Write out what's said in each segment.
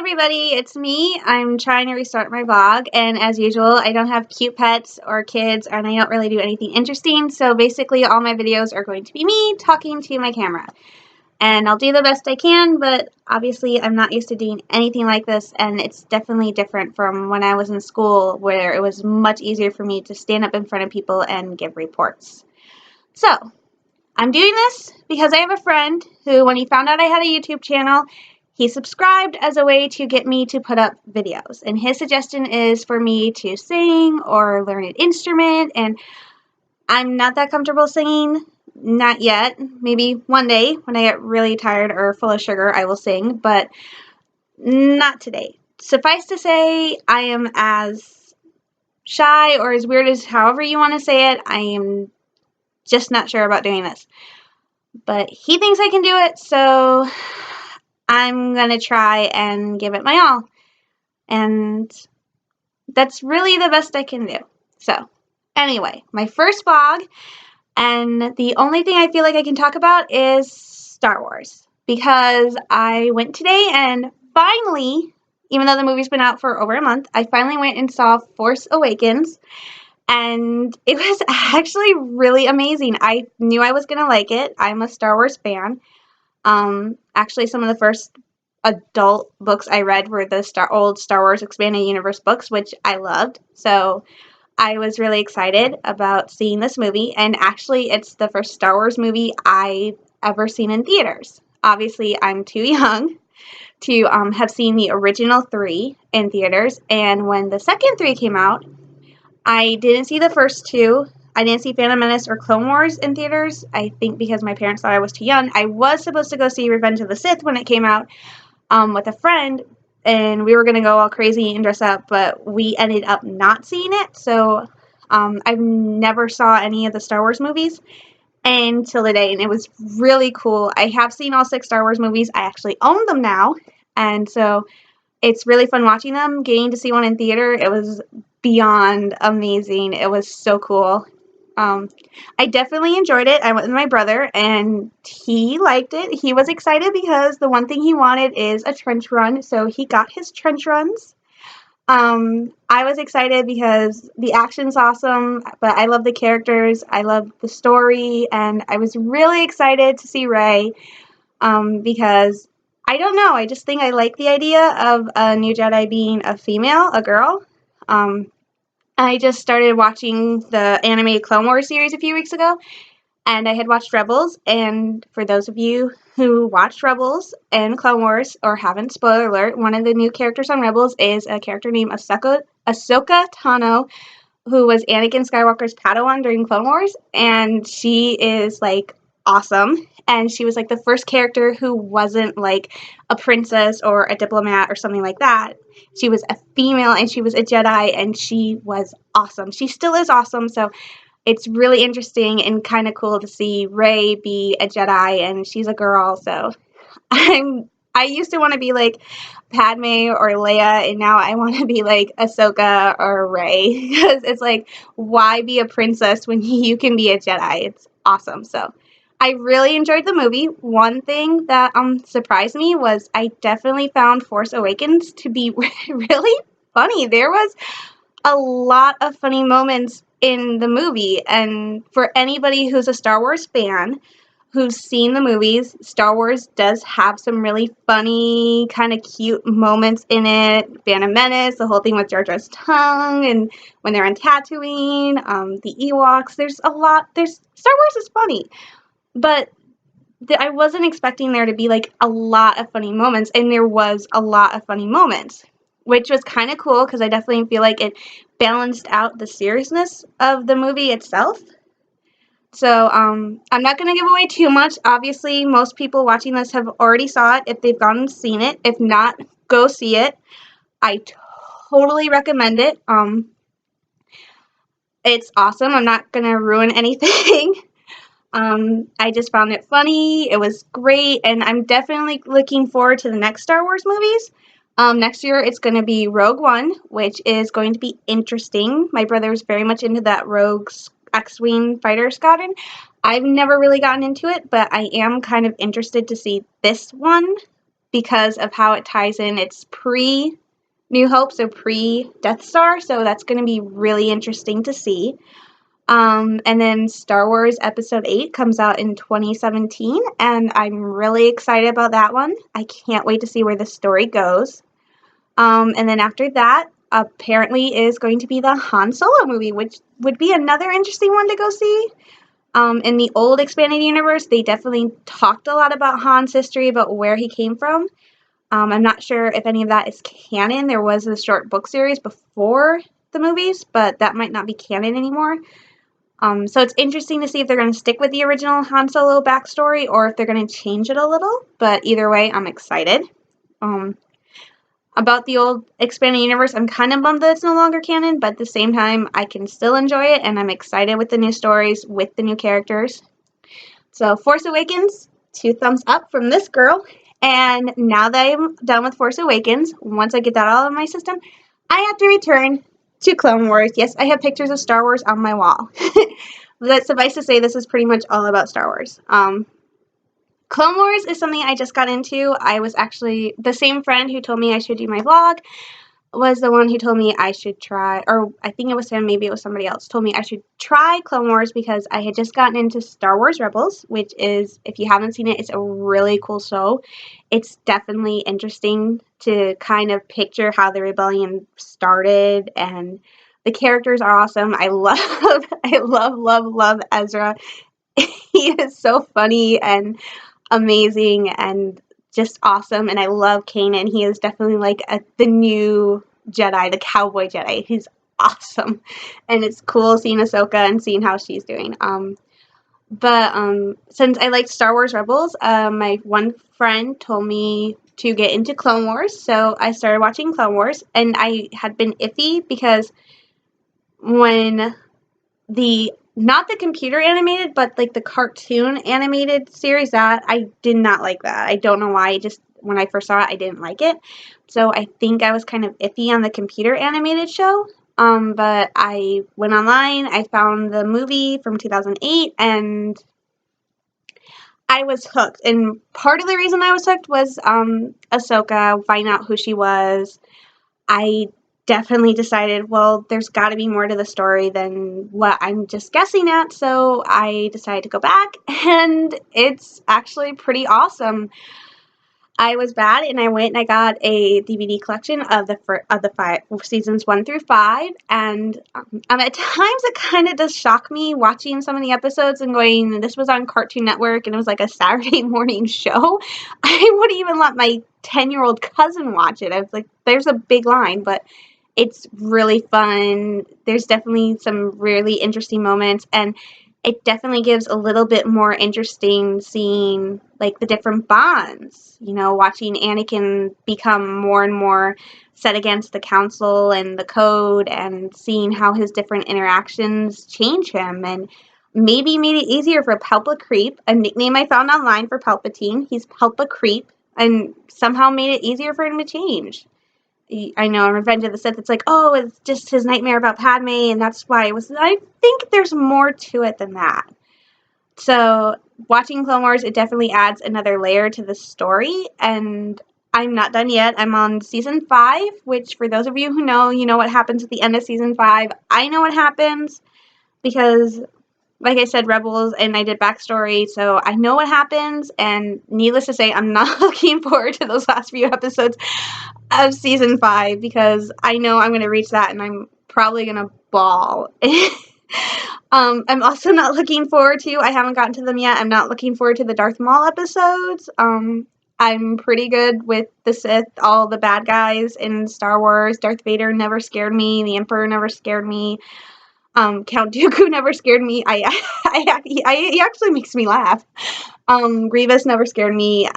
everybody, it's me. I'm trying to restart my vlog, and as usual, I don't have cute pets or kids, and I don't really do anything interesting, so basically all my videos are going to be me talking to my camera. And I'll do the best I can, but obviously I'm not used to doing anything like this, and it's definitely different from when I was in school, where it was much easier for me to stand up in front of people and give reports. So, I'm doing this because I have a friend who, when he found out I had a YouTube channel, he subscribed as a way to get me to put up videos. And his suggestion is for me to sing or learn an instrument. And I'm not that comfortable singing. Not yet. Maybe one day when I get really tired or full of sugar, I will sing. But not today. Suffice to say, I am as shy or as weird as however you want to say it. I am just not sure about doing this. But he thinks I can do it, so I'm going to try and give it my all. And that's really the best I can do. So, anyway, my first vlog, and the only thing I feel like I can talk about is Star Wars. Because I went today and finally, even though the movie's been out for over a month, I finally went and saw Force Awakens. And it was actually really amazing. I knew I was going to like it. I'm a Star Wars fan. Actually, some of the first adult books I read were the old Star Wars Expanded Universe books, which I loved. So I was really excited about seeing this movie. And actually, it's the first Star Wars movie I've ever seen in theaters. Obviously, I'm too young to have seen the original 3 in theaters. And when the second 3 came out, I didn't see the first 2. I didn't see Phantom Menace or Clone Wars in theaters, I think because my parents thought I was too young. I was supposed to go see Revenge of the Sith when it came out with a friend, and we were going to go all crazy and dress up, but we ended up not seeing it, so I've never saw any of the Star Wars movies until today, and it was really cool. I have seen all 6 Star Wars movies. I actually own them now, and so it's really fun watching them. Getting to see one in theater, it was beyond amazing. It was so cool. I definitely enjoyed it. I went with my brother, and he liked it. He was excited because the one thing he wanted is a trench run, so he got his trench runs. I was excited because the action's awesome, but I love the characters. I love the story, and I was really excited to see Rey because I don't know. I just think I like the idea of a new Jedi being a female, a girl. I just started watching the animated Clone Wars series a few weeks ago, and I had watched Rebels, and for those of you who watched Rebels and Clone Wars, or haven't, spoiler alert, one of the new characters on Rebels is a character named Ahsoka Tano, who was Anakin Skywalker's Padawan during Clone Wars, and she is, like, awesome, and she was, like, the first character who wasn't, like, a princess or a diplomat or something like that. She was a female, and she was a Jedi, and she was awesome. She still is awesome, so it's really interesting and kind of cool to see Rey be a Jedi, and she's a girl, so I used to want to be like Padme or Leia, and now I want to be like Ahsoka or Rey, because it's like, why be a princess when you can be a Jedi? It's awesome. So I really enjoyed the movie. One thing that surprised me was I definitely found Force Awakens to be really funny. There was a lot of funny moments in the movie, and for anybody who's a Star Wars fan who's seen the movies, Star Wars does have some really funny, kind of cute moments in it. Phantom Menace, the whole thing with Jar Jar's tongue, and when they're on Tatooine, the Ewoks. There's Star Wars is funny, but I wasn't expecting there to be like a lot of funny moments, and there was a lot of funny moments, which was kind of cool because I definitely feel like it balanced out the seriousness of the movie itself. So, I'm not going to give away too much. Obviously, most people watching this have already saw it if they've gone and seen it. If not, go see it. I totally recommend it. It's awesome. I'm not going to ruin anything. I just found it funny. It was great, and I'm definitely looking forward to the next Star Wars movies. Next year, it's going to be Rogue One, which is going to be interesting. My brother's very much into that Rogue X-Wing fighter squadron. I've never really gotten into it, but I am kind of interested to see this one. because of how it ties in. It's pre-New Hope, so pre-Death Star, so that's going to be really interesting to see. And then Star Wars Episode 8 comes out in 2017, and I'm really excited about that one. I can't wait to see where the story goes. And then after that, apparently is going to be the Han Solo movie, which would be another interesting one to go see. In the old expanded universe, they definitely talked a lot about Han's history, about where he came from. I'm not sure if any of that is canon. There was a short book series before the movies, but that might not be canon anymore. So it's interesting to see if they're going to stick with the original Han Solo backstory or if they're going to change it a little. But either way, I'm excited. About the old expanded universe, I'm kind of bummed that it's no longer canon, but at the same time, I can still enjoy it, and I'm excited with the new stories, with the new characters. So, Force Awakens, 2 thumbs up from this girl. And now that I'm done with Force Awakens, once I get that all in my system, I have to return to Clone Wars. Yes, I have pictures of Star Wars on my wall. But suffice to say, this is pretty much all about Star Wars. Clone Wars is something I just got into. I was actually, the same friend who told me I should do my vlog was the one who told me I should try, or I think it was him, maybe it was somebody else, told me I should try Clone Wars because I had just gotten into Star Wars Rebels, which is, if you haven't seen it, it's a really cool show. It's definitely interesting to kind of picture how the rebellion started, and the characters are awesome. I love Ezra. He is so funny and amazing and just awesome, and I love Kanan. He is definitely like the new Jedi, the cowboy Jedi. He's awesome, and it's cool seeing Ahsoka and seeing how she's doing. But since I liked Star Wars Rebels, my one friend told me to get into Clone Wars, so I started watching Clone Wars, and I had been iffy because when not the computer animated, but like the cartoon animated series, that I did not like that. I don't know why. Just when I first saw it, I didn't like it. So I think I was kind of iffy on the computer animated show. But I went online, I found the movie from 2008, and I was hooked. And part of the reason I was hooked was Ahsoka, finding out who she was. I definitely decided, well, there's got to be more to the story than what I'm just guessing at, so I decided to go back, and it's actually pretty awesome. I was bad, and I went and I got a DVD collection of the 5 seasons 1 through 5, and at times it kind of does shock me watching some of the episodes and going, this was on Cartoon Network, and it was like a Saturday morning show. I wouldn't even let my 10-year-old cousin watch it. I was like, there's a big line, but it's really fun. There's definitely some really interesting moments, and it definitely gives a little bit more interesting seeing like the different bonds, watching Anakin become more and more set against the council and the code, and seeing how his different interactions change him, and maybe made it easier for Palpa Creep, a nickname I found online for Palpatine. He's Palpa Creep, and somehow made it easier for him to change. I know in Revenge of the Sith, it's like, oh, it's just his nightmare about Padme, and that's why it was. I think there's more to it than that. So, watching Clone Wars, it definitely adds another layer to the story, and I'm not done yet. I'm on season 5, which for those of you who know, you know what happens at the end of season 5. I know what happens because, like I said, Rebels, and I did backstory, so I know what happens, and needless to say, I'm not looking forward to those last few episodes of season 5 because I know I'm going to reach that and I'm probably going to bawl. I'm also not looking forward to, I haven't gotten to them yet, I'm not looking forward to the Darth Maul episodes. I'm pretty good with the Sith, all the bad guys in Star Wars. Darth Vader never scared me, the Emperor never scared me. Count Dooku never scared me. He actually makes me laugh. Grievous never scared me.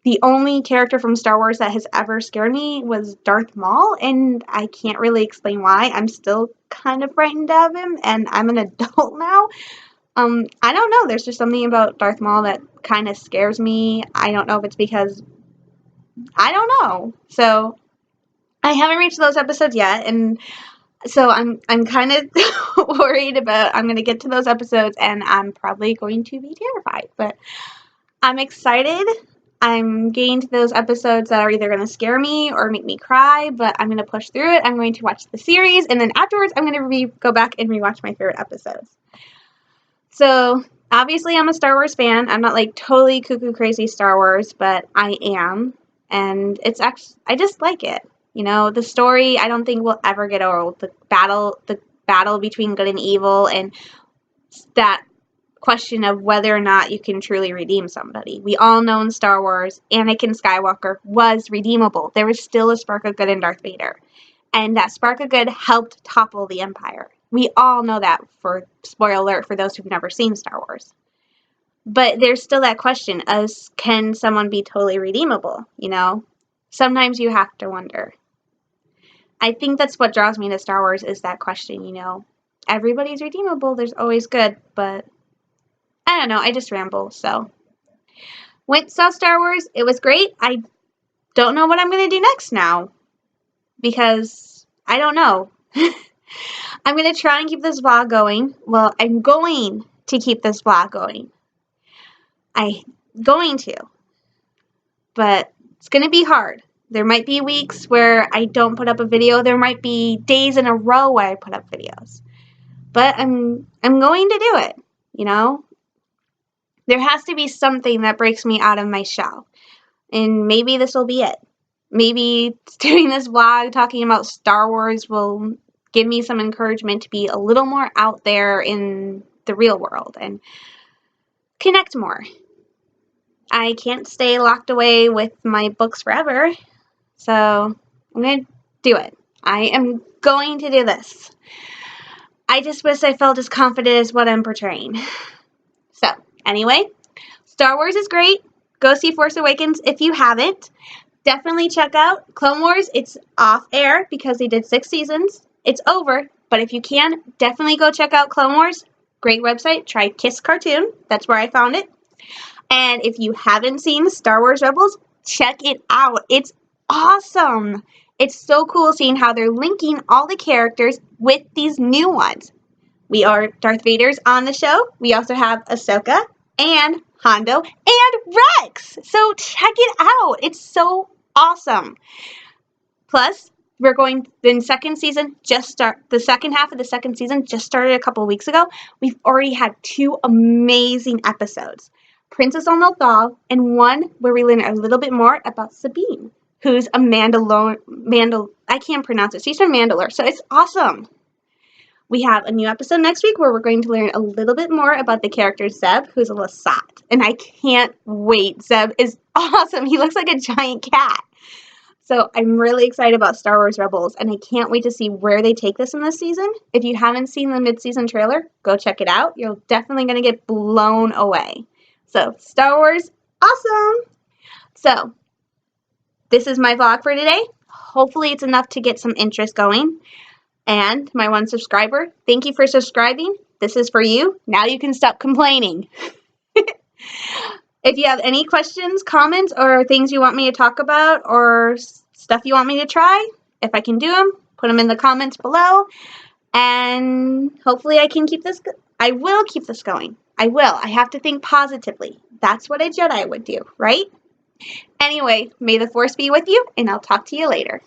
The only character from Star Wars that has ever scared me was Darth Maul, and I can't really explain why. I'm still kind of frightened of him, and I'm an adult now. I don't know. There's just something about Darth Maul that kind of scares me. I don't know if it's because I don't know. So I haven't reached those episodes yet, and so I'm kind of worried about I'm going to get to those episodes, and I'm probably going to be terrified, but I'm excited. I'm getting to those episodes that are either going to scare me or make me cry, but I'm going to push through it. I'm going to watch the series, and then afterwards I'm going to go back and rewatch my favorite episodes. So, obviously I'm a Star Wars fan. I'm not like totally cuckoo crazy Star Wars, but I am. And it's actually, I just like it. You know, the story I don't think will ever get old. The battle between good and evil, and that question of whether or not you can truly redeem somebody. We all know in Star Wars, Anakin Skywalker was redeemable. There was still a spark of good in Darth Vader. And that spark of good helped topple the Empire. We all know that, for spoiler alert for those who've never seen Star Wars. But there's still that question as, can someone be totally redeemable? You know, sometimes you have to wonder. I think that's what draws me to Star Wars, is that question, you know. Everybody's redeemable, there's always good, but I don't know, I just ramble, so. Saw Star Wars, it was great. I don't know what I'm going to do next now, because I don't know. I'm going to try and keep this vlog going. Well, I'm going to keep this vlog going. I'm going to. But it's going to be hard. There might be weeks where I don't put up a video. There might be days in a row where I put up videos. But I'm going to do it, you know? There has to be something that breaks me out of my shell. And maybe this will be it. Maybe doing this vlog talking about Star Wars will give me some encouragement to be a little more out there in the real world and connect more. I can't stay locked away with my books forever, so I'm going to do it. I am going to do this. I just wish I felt as confident as what I'm portraying. So, anyway, Star Wars is great. Go see Force Awakens if you haven't. Definitely check out Clone Wars. It's off air because they did 6 seasons. It's over, but if you can, definitely go check out Clone Wars. Great website. Try Kiss Cartoon. That's where I found it. And if you haven't seen Star Wars Rebels, check it out. It's awesome. It's so cool seeing how they're linking all the characters with these new ones. We are Darth Vader's on the show. We also have Ahsoka and Hondo and Rex. So check it out. It's so awesome. Plus, we're going, the second season the second half of the second season just started a couple weeks ago. We've already had 2 amazing episodes. Princess on Lothal, and one where we learn a little bit more about Sabine, who's a I can't pronounce it. She's from Mandalore, so it's awesome. We have a new episode next week where we're going to learn a little bit more about the character Zeb, who's a Lasat, and I can't wait. Zeb is awesome. He looks like a giant cat. So I'm really excited about Star Wars Rebels, and I can't wait to see where they take this in this season. If you haven't seen the mid-season trailer, go check it out. You're definitely going to get blown away. So, Star Wars, awesome! So, this is my vlog for today. Hopefully it's enough to get some interest going. And my 1 subscriber, thank you for subscribing. This is for you. Now you can stop complaining. If you have any questions, comments, or things you want me to talk about, or stuff you want me to try, if I can do them, put them in the comments below. And hopefully I can keep this, I will keep this going. I will. I have to think positively. That's what a Jedi would do, right? Anyway, may the Force be with you, and I'll talk to you later.